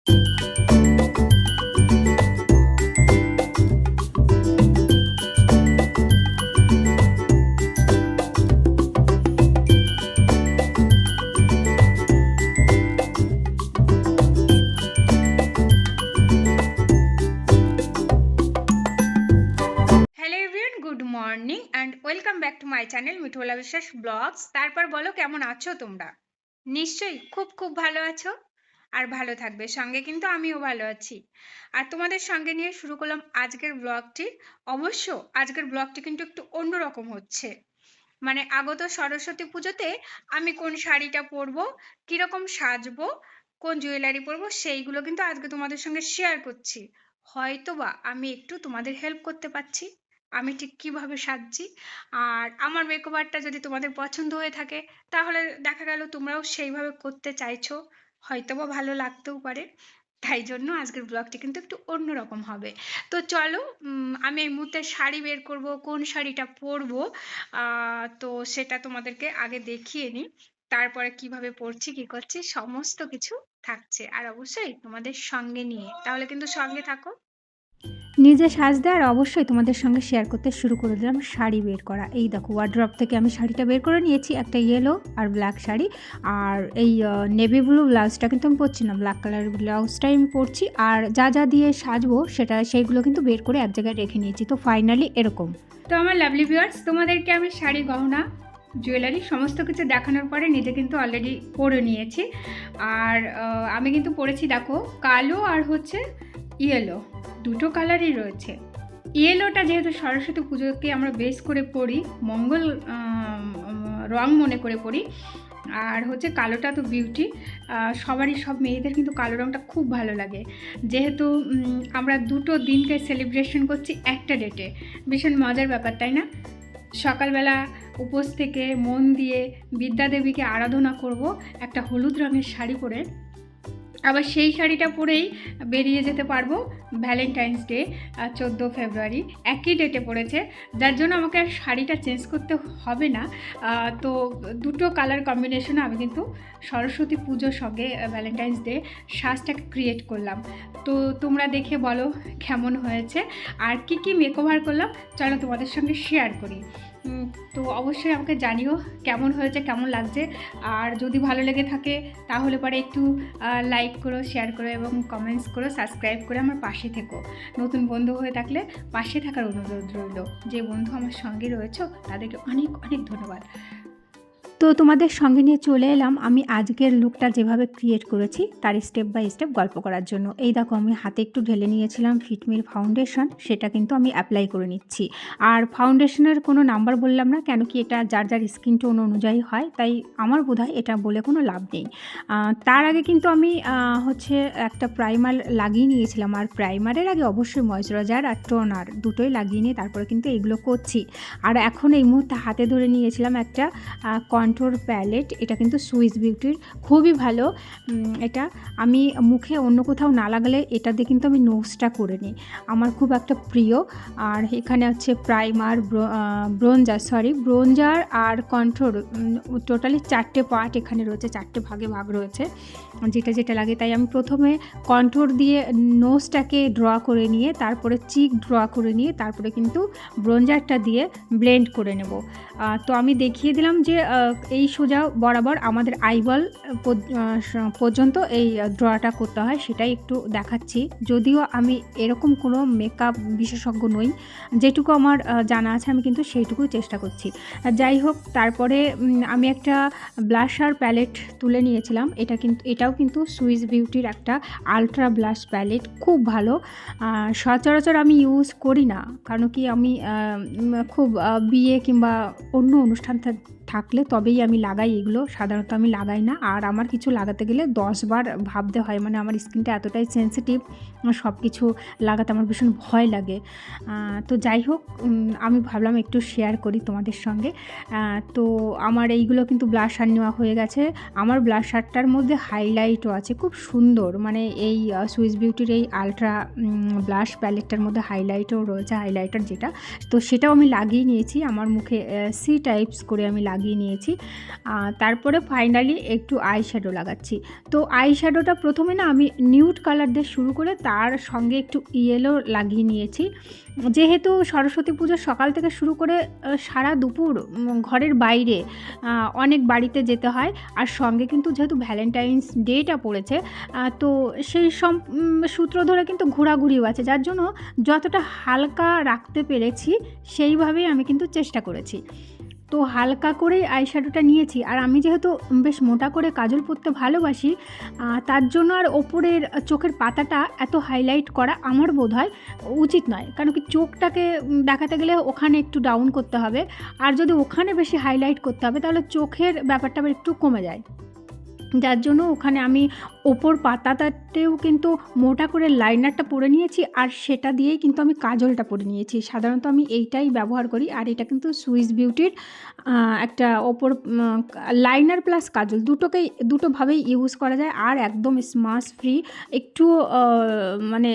Good morning and welcome back to my channel Mithula Biswas blogs. তারপর বলো, কেমন আছো তোমরা? নিশ্চয়ই খুব খুব ভালো আছো আর ভালো থাকবে। সঙ্গে কিন্তু আমিও ভালো আছি। আর তোমাদের সঙ্গে নিয়ে শুরু করলাম আজকের ব্লগটি। অবশ্য আজকের ব্লগটি কিন্তু একটু অন্যরকম হচ্ছে। মানে আগত সরস্বতী পুজোতে আমি কোন শাড়িটা পরবো, কিরকম সাজবো, কোন জুয়েলারি পরবো, সেইগুলো কিন্তু আজকে তোমাদের সঙ্গে শেয়ার করছি। হয়তোবা আমি একটু তোমাদের হেল্প করতে পারছি, আমি ঠিক কিভাবে সাজছি। আর আমার মেকওভারটা যদি তোমাদের পছন্দ হয়ে থাকে, তাহলে দেখা গেল তোমরাও সেইভাবে করতে চাইছো, হয়তোবা ভালো লাগতেও পারে। তাই জন্য আজকের ব্লগটি কিন্তু একটু অন্যরকম হবে। তো চলো, আমি এই মুহূর্তে শাড়ি বের করব, কোন শাড়িটা পরবো তো সেটা তোমাদেরকে আগে দেখিয়ে নিই। তারপরে কিভাবে পরছি, কি করছি, সমস্ত কিছু থাকছে। আর অবশ্যই তোমাদের সঙ্গে নিয়ে, তাহলে কিন্তু সঙ্গে থাকো। নিজে সাজতে আর অবশ্যই তোমাদের সঙ্গে শেয়ার করতে শুরু করে দিলাম শাড়ি বের করা। এই দেখো, ওয়ার্ড্রপ থেকে আমি শাড়িটা বের করে নিয়েছি, একটা ইয়েলো আর ব্ল্যাক শাড়ি। আর এই নেভি ব্লু ব্লাউজটা কিন্তু আমি পরছি না, ব্ল্যাক কালার ব্লাউজটাই আমি পরছি। আর যা যা দিয়ে সাজবো সেইগুলো কিন্তু বের করে এক জায়গায় রেখে নিয়েছি। তো ফাইনালি এরকম। তো আমার লাভলি ভিউয়ার্স, তোমাদেরকে আমি শাড়ি, গহনা, জুয়েলারি সমস্ত কিছু দেখানোর পরে নিজে কিন্তু অলরেডি পরে নিয়েছি। আর আমি কিন্তু পরেছি, দেখো, কালো আর হচ্ছে ইয়েলো, দুটো কালারই রয়েছে। ইয়েলোটা যেহেতু সরস্বতী পুজোকে আমরা বেস করে পড়ি, মঙ্গল রং মনে করে পড়ি। আর হচ্ছে কালোটা তো বিউটি, সবারই, সব মেয়েদের কিন্তু কালো রঙটা খুব ভালো লাগে। যেহেতু আমরা দুটো দিনকে সেলিব্রেশন করছি একটা ডেটে, ভীষণ মজার ব্যাপার, তাই না? সকালবেলা উপোস থেকে মন দিয়ে বিদ্যাদেবীকে আরাধনা করব একটা হলুদ রঙের শাড়ি পরে, আবার সেই শাড়িটা পরেই বেরিয়ে যেতে পারবো ভ্যালেন্টাইন্স ডে 14 ফেব্রুয়ারি, একই ডেটে পড়েছে, যার জন্য আমাকে আর শাড়িটা চেঞ্জ করতে হবে না। তো দুটো কালার কম্বিনেশনে আমি কিন্তু সরস্বতী পুজোর সঙ্গে ভ্যালেন্টাইন্স ডে সাজটাকে ক্রিয়েট করলাম। তো তোমরা দেখে বলো কেমন হয়েছে, আর কি কি মেকওভার করলাম চলো তোমাদের সঙ্গে শেয়ার করি। তো অবশ্যই আমাকে জানিও কেমন হয়েছে, কেমন লাগছে। আর যদি ভালো লেগে থাকে তাহলে পরে একটু লাইক করো, শেয়ার করো এবং কমেন্টস করো, সাবস্ক্রাইব করে আমার পাশে থেকো। নতুন বন্ধু হয়ে থাকলে পাশে থাকার অনুরোধ রইল। যে বন্ধু আমার সঙ্গে রয়েছে তাদেরকে অনেক অনেক ধন্যবাদ। তো তোমাদের সঙ্গে নিয়ে চলে এলাম আমি আজকের লুকটা যেভাবে ক্রিয়েট করেছি তার স্টেপ বাই স্টেপ গল্প করার জন্য। এই দেখো, আমি হাতে একটু ঢেলে নিয়েছিলাম ফিটমির ফাউন্ডেশন, সেটা কিন্তু আমি অ্যাপ্লাই করে নিচ্ছি। আর ফাউন্ডেশনের কোনো নাম্বার বললাম না, কেন কি এটা যার যার স্কিন টোন অনুযায়ী হয়, তাই আমার বোধহয় এটা বলে কোনো লাভ নেই। তার আগে কিন্তু আমি হচ্ছে একটা প্রাইমার লাগিয়ে নিয়েছিলাম, আর প্রাইমারের আগে অবশ্যই ময়শ্চারাইজার আর টোনার দুটোই লাগিয়ে নিয়ে তারপরে কিন্তু এগুলো করছি। আর এখন এই মুহূর্তে হাতে ধরে নিয়েছিলাম একটা কন্ট্রোর প্যালেট, এটা কিন্তু সুইস বিউটির, খুবই ভালো। এটা আমি মুখে অন্য কোথাও না লাগালে এটা দিয়ে কিন্তু আমি নোজটা করে নিই, আমার খুব একটা প্রিয়। আর এখানে হচ্ছে প্রাইমার, ব্রোঞ্জার আর কন্ট্রোর, টোটালি 4টে পার্ট এখানে রয়েছে, 4টে ভাগে ভাগ রয়েছে যেটা যেটা লাগে। তাই আমি প্রথমে কন্ট্রোর দিয়ে নোজটাকে ড্র করে নিয়ে, তারপরে চিক ড্র করে নিয়ে, তারপরে কিন্তু ব্রোঞ্জারটা দিয়ে ব্লেন্ড করে নেব। তো আমি দেখিয়ে দিলাম যে এই সোজা বরাবর আমাদের আইবল পর্যন্ত এই ড্রটা করতে হয়, সেটাই একটু দেখাচ্ছি। যদিও আমি এরকম কোনো মেকআপ বিশেষজ্ঞ নই, যেটুকু আমার জানা আছে আমি কিন্তু সেইটুকুই চেষ্টা করছি। যাই হোক, তারপরে আমি একটা ব্লাশার প্যালেট তুলে নিয়েছিলাম। এটাও কিন্তু সুইস বিউটির একটা আলট্রা ব্লাশ প্যালেট, খুব ভালো। সচরাচর আমি ইউজ করি না, কারণ কি আমি খুব বিয়ে কিংবা অন্য অনুষ্ঠান থাকলে তবেই আমি লাগাই এগুলো, সাধারণত আমি লাগাই না। আর আমার কিছু লাগাতে গেলে 10 বার ভাবতে হয়, মানে আমার স্কিনটা এতটাই সেন্সিটিভ, সব কিছু লাগাতে আমার ভীষণ ভয় লাগে। তো যাই হোক, আমি ভাবলাম একটু শেয়ার করি তোমাদের সঙ্গে। তো আমার এইগুলো কিন্তু ব্লাশার নেওয়া হয়ে গেছে। আমার ব্লাশারটার মধ্যে হাইলাইটও আছে, খুব সুন্দর, মানে এই সুইস বিউটির এই আলট্রা ব্লাশ প্যালেটটার মধ্যে হাইলাইটও রয়েছে, হাইলাইটার যেটা, তো সেটাও আমি লাগিয়ে নিয়েছি। আমার মুখে সি টাইপস করে আমি লাগিয়ে নিয়েছি। তারপরে ফাইনালি একটু আই শ্যাডো লাগাচ্ছি। তো আই শ্যাডোটা প্রথমে না আমি নিউড কালার দিয়ে শুরু করে তার সঙ্গে একটু ইয়েলো লাগিয়ে নিয়েছি। যেহেতু সরস্বতী পুজোর সকাল থেকে শুরু করে সারা দুপুর ঘরের বাইরে অনেক বাড়িতে যেতে হয়, আর সঙ্গে কিন্তু যেহেতু ভ্যালেন্টাইন্স ডেটা পড়েছে, তো সেই সূত্র ধরে কিন্তু ঘোরাঘুরিও আছে, যার জন্য যতটা হালকা রাখতে পেরেছি সেইভাবেই আমি কিন্তু চেষ্টা করেছি। তো হালকা করেই আইশ্যাডোটা নিয়েছি, আর আমি যেহেতু বেশ মোটা করে কাজল পরতে ভালোবাসি, তার জন্য আর ওপরের চোখের পাতাটা এত হাইলাইট করা আমার বোধহয় উচিত নয়, কারণ কি চোখটাকে দেখাতে গেলে ওখানে একটু ডাউন করতে হবে, আর যদি ওখানে বেশি হাইলাইট করতে হবে তাহলে চোখের ব্যাপারটা আবার একটু কমে যায়, যার জন্য ওখানে আমি ওপর পাতাটাতেও কিন্তু মোটা করে লাইনারটা পরে নিয়েছি, আর সেটা দিয়েই কিন্তু আমি কাজলটা পরে নিয়েছি। সাধারণত আমি এইটাই ব্যবহার করি, আর এটা কিন্তু সুইস বিউটির একটা ওপর লাইনার প্লাস কাজল দুটোভাবেই ইউজ করা যায়, আর একদম স্মাশ ফ্রি, একটু মানে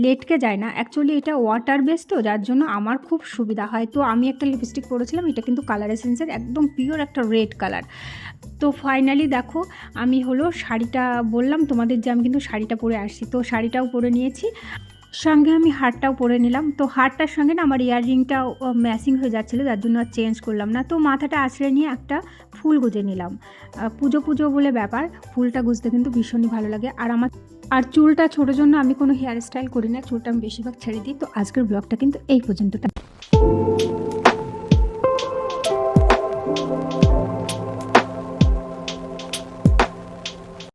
লেটকে যায় না। অ্যাকচুয়ালি এটা ওয়াটার বেস, তো যার জন্য আমার খুব সুবিধা হয়। তো আমি একটা লিপস্টিক পরেছিলাম, এটা কিন্তু কালার এসেন্সের একদম পিওর একটা রেড কালার। তো ফাইনালি দেখো আমি হলো শাড়িটা বললাম তোমাদের যে আমি কিন্তু শাড়িটা পরে আসছি, তো শাড়িটাও পরে নিয়েছি, সঙ্গে আমি হারটাও পরে নিলাম। তো হারটার সঙ্গে না আমার ইয়াররিংটাও ম্যাচিং হয়ে যাচ্ছিলো, যার জন্য আর চেঞ্জ করলাম না। তো মাথাটা আঁচড়ে নিয়ে একটা ফুল গুঁজে নিলাম। পুজো বলে ব্যাপার, ফুলটা গুঁজতে কিন্তু ভীষণই ভালো লাগে। আর চুলটা ছোটোর জন্য আমি কোনো হেয়ার স্টাইল করি না, চুলটা আমি বেশিরভাগ ছেড়ে দিই। তো আজকের ব্লগটা কিন্তু এই পর্যন্ত।